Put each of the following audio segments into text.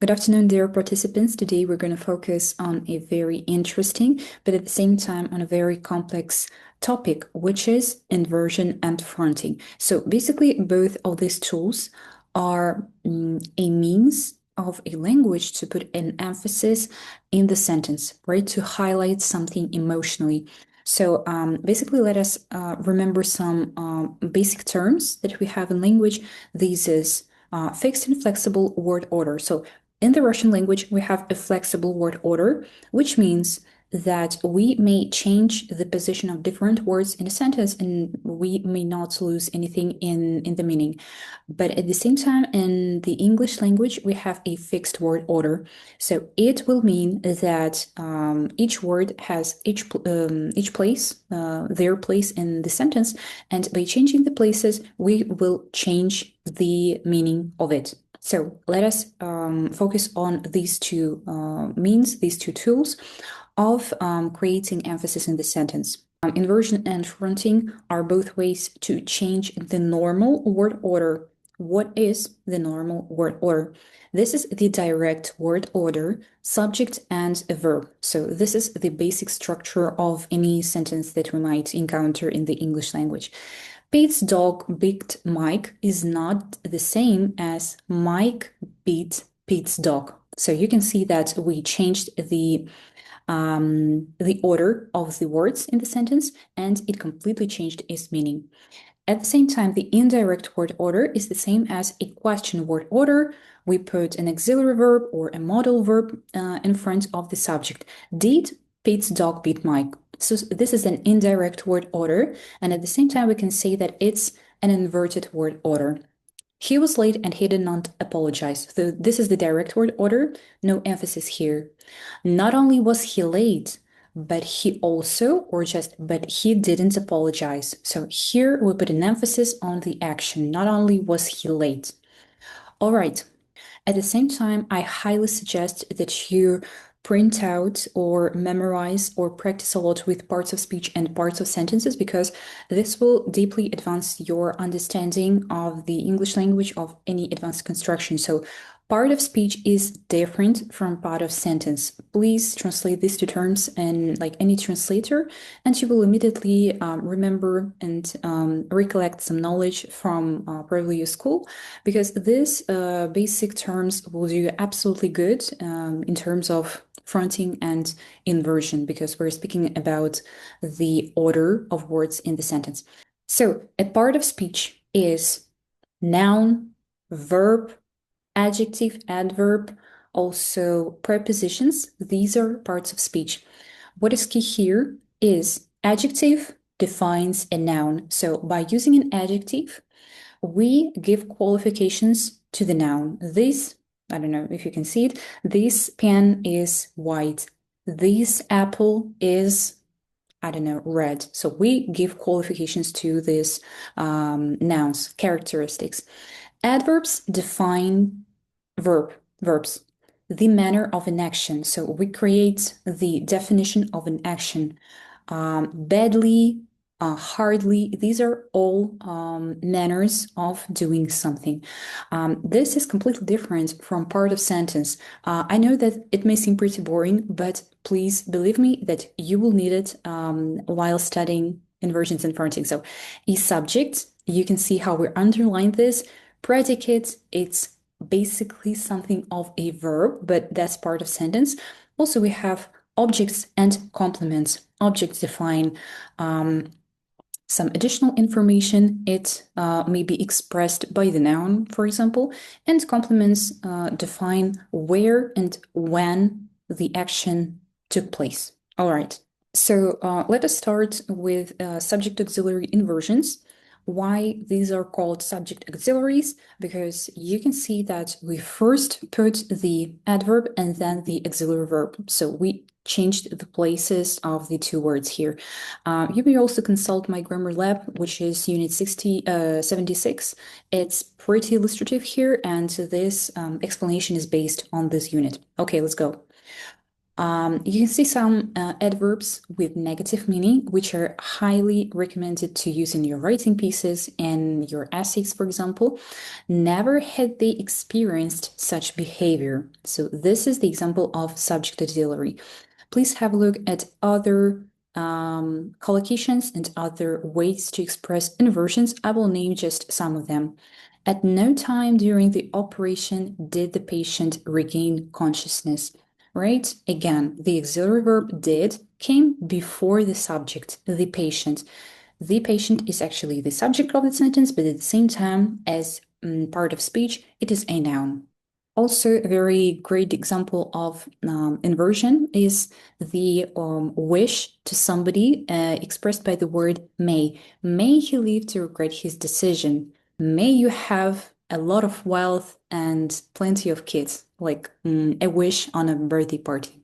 Good afternoon, dear participants. Today we're going to focus on a very interesting, but at the same time on a very complex topic, which is inversion and fronting. So basically, both of these tools are a means of a language to put an emphasis in the sentence, right? To highlight something emotionally. So basically, let us remember some basic terms that we have in language. This is fixed and flexible word order. So in the Russian language, we have a flexible word order, which means that we may change the position of different words in a sentence and we may not lose anything in the meaning. But at the same time, in the English language, we have a fixed word order. So it will mean that each word has each place, their place in the sentence, and by changing the places, we will change the meaning of it. So let us focus on these two means, these two tools of creating emphasis in the sentence. Inversion and fronting are both ways to change the normal word order. What is the normal word order? This is the direct word order, subject and a verb. So this is the basic structure of any sentence that we might encounter in the English language. Pete's dog beat Mike is not the same as Mike beat Pete's dog. So you can see that we changed the order of the words in the sentence, and it completely changed its meaning. At the same time, the indirect word order is the same as a question word order. We put an auxiliary verb or a modal verb in front of the subject. Did Pete's dog beat Mike? So this is an indirect word order, and at the same time, we can say that it's an inverted word order. He was late and he did not apologize. So this is the direct word order, no emphasis here. Not only was he late, but he also, but he didn't apologize. So here we put an emphasis on the action. Not only was he late. All right. At the same time, I highly suggest that you print out or memorize or practice a lot with parts of speech and parts of sentences because this will deeply advance your understanding of the English language of any advanced construction. So part of speech is different from part of sentence. Please translate these two terms in like any translator, and you will immediately remember and recollect some knowledge from probably your school, because these basic terms will do absolutely good in terms of fronting and inversion, because we're speaking about the order of words in the sentence. So a part of speech is noun, verb, adjective, adverb, also prepositions. These are parts of speech. What is key here is adjective defines a noun. So by using an adjective, we give qualifications to the noun. This, I don't know if you can see it, this pen is white. This apple is, I don't know, red. So we give qualifications to these nouns, characteristics. Adverbs define verbs, the manner of an action. So we create the definition of an action. Badly, hardly, these are all manners of doing something. This is completely different from part of sentence. I know that it may seem pretty boring, but please believe me that you will need it while studying inversions and fronting. So a subject, you can see how we underline this. Predicate, it's basically something of a verb, but that's part of sentence. Also, we have objects and complements. Objects define some additional information. It may be expressed by the noun, for example, and complements define where and when the action took place. All right. So let us start with subject auxiliary inversions. Why these are called subject auxiliaries? Because you can see that we first put the adverb and then the auxiliary verb. So we changed the places of the two words here. You may also consult my grammar lab, which is unit 76. It's pretty illustrative here, and this explanation is based on this unit. Okay, let's go. You can see some adverbs with negative meaning, which are highly recommended to use in your writing pieces and your essays, for example, never had they experienced such behavior. So this is the example of subject auxiliary. Please have a look at other collocations and other ways to express inversions. I will name just some of them. At no time during the operation did the patient regain consciousness, right? Again, the auxiliary verb did came before the subject, the patient. The patient is actually the subject of the sentence, but at the same time, as part of speech, it is a noun. Also, a very great example of inversion is the wish to somebody expressed by the word may. May he live to regret his decision. May you have a lot of wealth and plenty of kids, like a wish on a birthday party.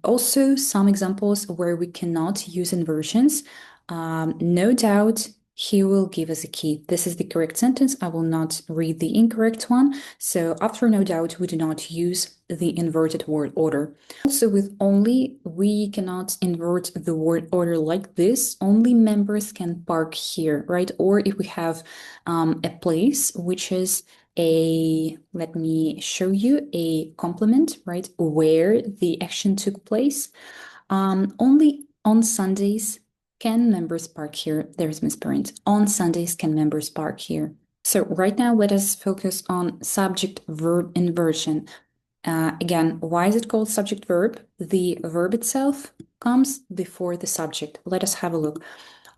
Also, some examples where we cannot use inversions. No doubt he will give us a key. This is the correct sentence. I will not read the incorrect one. So after no doubt, we do not use the inverted word order. Also with only, we cannot invert the word order like this. Only members can park here, right? Or if we have a place, which is let me show you a complement, right? Where the action took place. Only on Sundays can members park here? There's misprint. On Sundays, can members park here? So right now, let us focus on subject-verb inversion. Again, why is it called subject-verb? The verb itself comes before the subject. Let us have a look.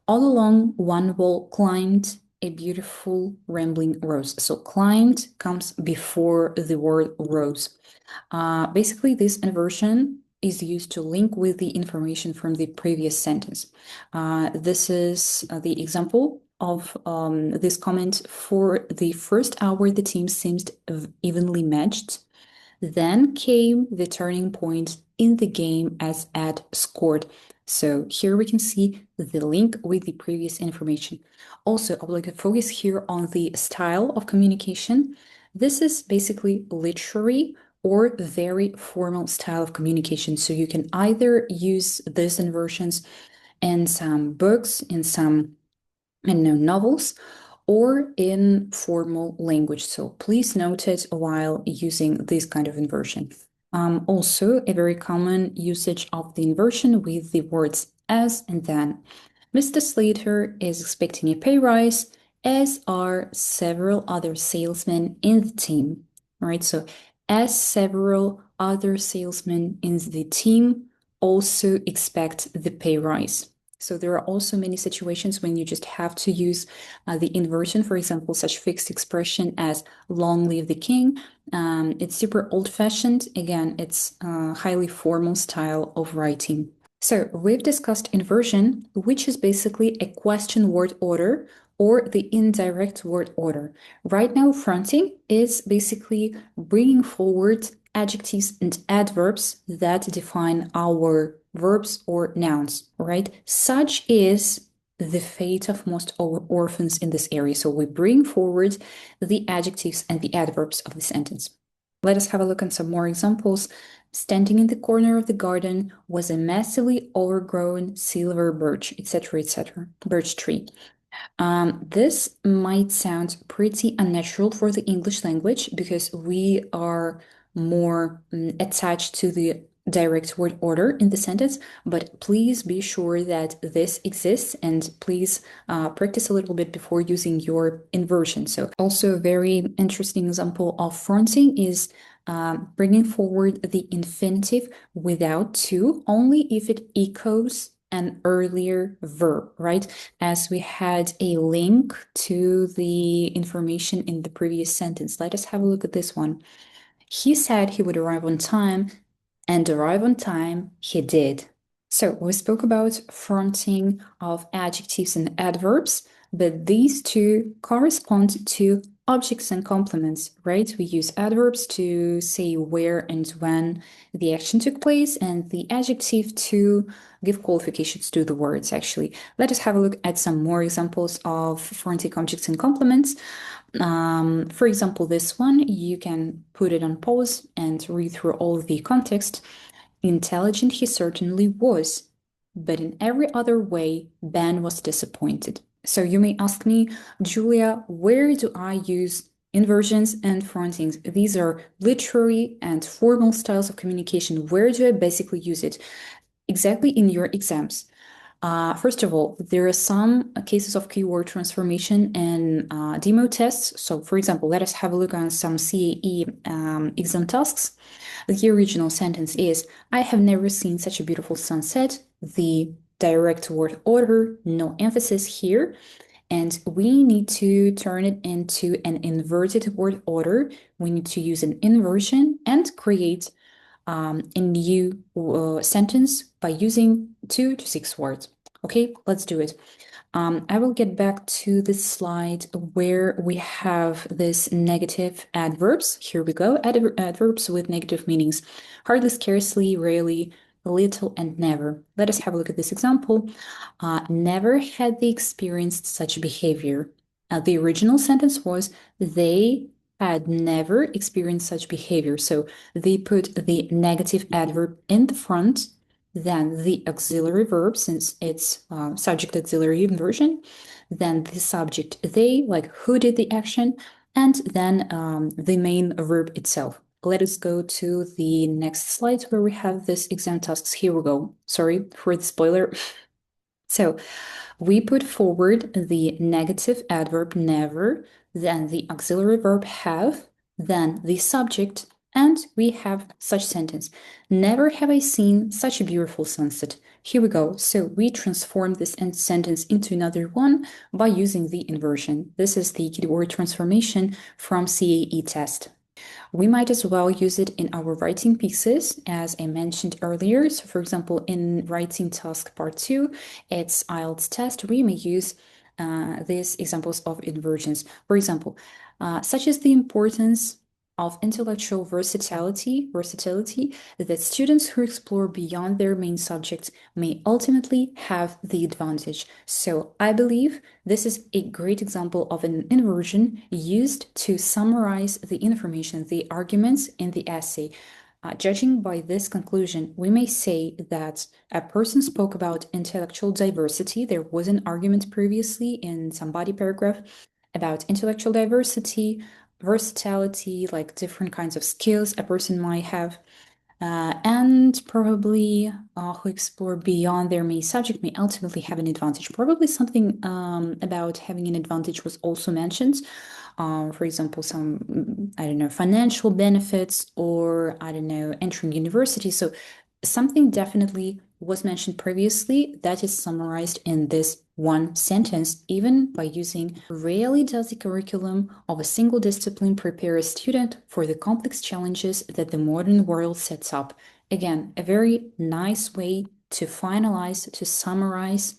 All along one wall climbed a beautiful rambling rose. So climbed comes before the word rose. Basically, this inversion is used to link with the information from the previous sentence. This is the example of this comment. For the first hour, the team seemed evenly matched. Then came the turning point in the game as Ed scored. So here we can see the link with the previous information. Also, I would like to focus here on the style of communication. This is basically literary or very formal style of communication. So you can either use these inversions in some books, in some, novels, or in formal language. So please note it while using this kind of inversion. Also, a very common usage of the inversion with the words as and then. Mr. Slater is expecting a pay rise, as are several other salesmen in the team. Right? So, as several other salesmen in the team also expect the pay rise. So there are also many situations when you just have to use the inversion, for example, such fixed expression as long live the king. It's super old-fashioned. Again, it's a highly formal style of writing. So we've discussed inversion, which is basically a question word order or the indirect word order. Right now, fronting is basically bringing forward adjectives and adverbs that define our verbs or nouns, right? Such is the fate of most orphans in this area. So we bring forward the adjectives and the adverbs of the sentence. Let us have a look at some more examples. Standing in the corner of the garden was a massively overgrown silver birch, etc., etc., birch tree. This might sound pretty unnatural for the English language because we are more attached to the direct word order in the sentence, but please be sure that this exists and please practice a little bit before using your inversion. So also a very interesting example of fronting is bringing forward the infinitive without to, only if it echoes an earlier verb, right? As we had a link to the information in the previous sentence. Let us have a look at this one. He said he would arrive on time, and arrive on time he did. So we spoke about fronting of adjectives and adverbs, but these two correspond to objects and complements, right? We use adverbs to say where and when the action took place, and the adjective to give qualifications to the words, actually. Let us have a look at some more examples of fronting objects and complements. For example, this one, you can put it on pause and read through all of the context. Intelligent he certainly was, but in every other way, Ben was disappointed. So you may ask me, Julia, where do I use inversions and frontings? These are literary and formal styles of communication. Where do I basically use it? Exactly in your exams. First of all, there are some cases of keyword transformation and demo tests. So, for example, let us have a look on some CAE exam tasks. The original sentence is, I have never seen such a beautiful sunset. The direct word order, no emphasis here. And we need to turn it into an inverted word order. We need to use an inversion and create a new sentence by using 2 to 6 words. Okay, let's do it. I will get back to the slide where we have this negative adverbs. Here we go. Adverbs with negative meanings. Hardly, scarcely, rarely, little, and never. Let us have a look at this example. Never had they experienced such behavior. The original sentence was, they had never experienced such behavior. So they put the negative adverb in the front, then the auxiliary verb, since it's subject auxiliary inversion, then the subject they, like who did the action, and then the main verb itself. Let us go to the next slide where we have this exam tasks. Here we go. Sorry for the spoiler. So we put forward the negative adverb never, then the auxiliary verb have, then the subject, and we have such sentence. Never have I seen such a beautiful sunset. Here we go. So we transform this sentence into another one by using the inversion. This is the keyword transformation from CAE test. We might as well use it in our writing pieces, as I mentioned earlier. So, for example, in writing task part 2, it's IELTS test, we may use these examples of inversions. For example, such as the importance of intellectual versatility that students who explore beyond their main subjects may ultimately have the advantage. So I believe this is a great example of an inversion used to summarize the information, the arguments in the essay. Judging by this conclusion, we may say that a person spoke about intellectual diversity. There was an argument previously in some body paragraph about intellectual diversity, versatility, like different kinds of skills a person might have, and probably who explore beyond their main subject may ultimately have an advantage. Probably something about having an advantage was also mentioned. For example, some, I don't know, financial benefits, or I don't know, entering university. So something definitely was mentioned previously that is summarized in this one sentence, even by using rarely does the curriculum of a single discipline prepare a student for the complex challenges that the modern world sets up. Again, a very nice way to finalize, to summarize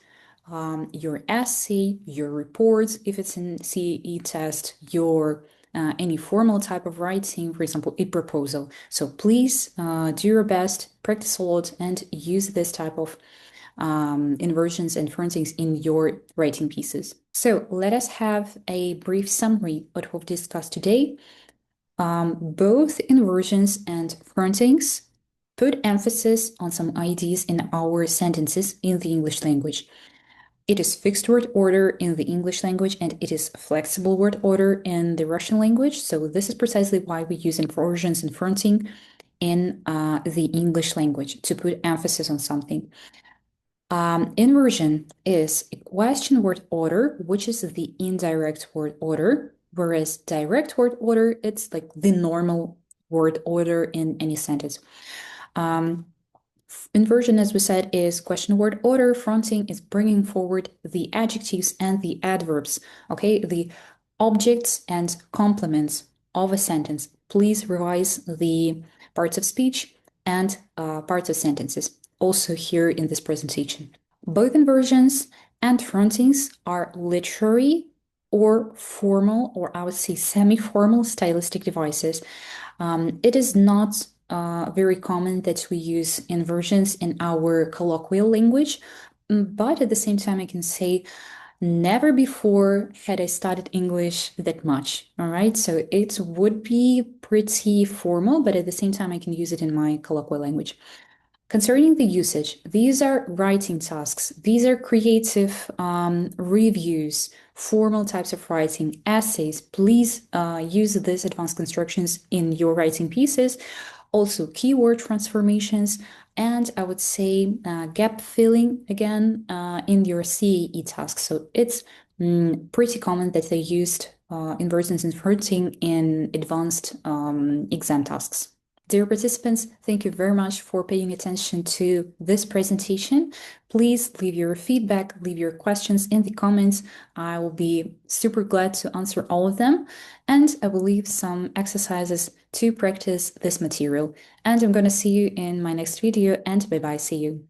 your essay, your reports, if it's in CAE test, your any formal type of writing, for example, a proposal. So please do your best, practice a lot, and use this type of inversions and frontings in your writing pieces. So let us have a brief summary of what we've discussed today. Both inversions and frontings put emphasis on some ideas in our sentences in the English language. It is fixed word order in the English language, and it is flexible word order in the Russian language. So this is precisely why we use inversions and fronting in the English language, to put emphasis on something. Inversion is a question word order, which is the indirect word order, whereas direct word order, it's like the normal word order in any sentence. Inversion, as we said, is question word order. Fronting is bringing forward the adjectives and the adverbs, okay? The objects and complements of a sentence. Please revise the parts of speech and parts of sentences, also here in this presentation. Both inversions and frontings are literary or formal, or I would say semi-formal stylistic devices. It is not very common that we use inversions in our colloquial language, but at the same time, I can say never before had I studied English that much. All right, so it would be pretty formal, but at the same time, I can use it in my colloquial language. Concerning the usage, these are writing tasks. These are creative reviews, formal types of writing, essays. Please use these advanced constructions in your writing pieces. Also, keyword transformations, and I would say gap filling again in your CAE tasks. So it's pretty common that they used inversions and fronting in advanced exam tasks. Dear participants, thank you very much for paying attention to this presentation. Please leave your feedback, leave your questions in the comments. I will be super glad to answer all of them. And I will leave some exercises to practice this material. And I'm going to see you in my next video, and bye-bye, see you.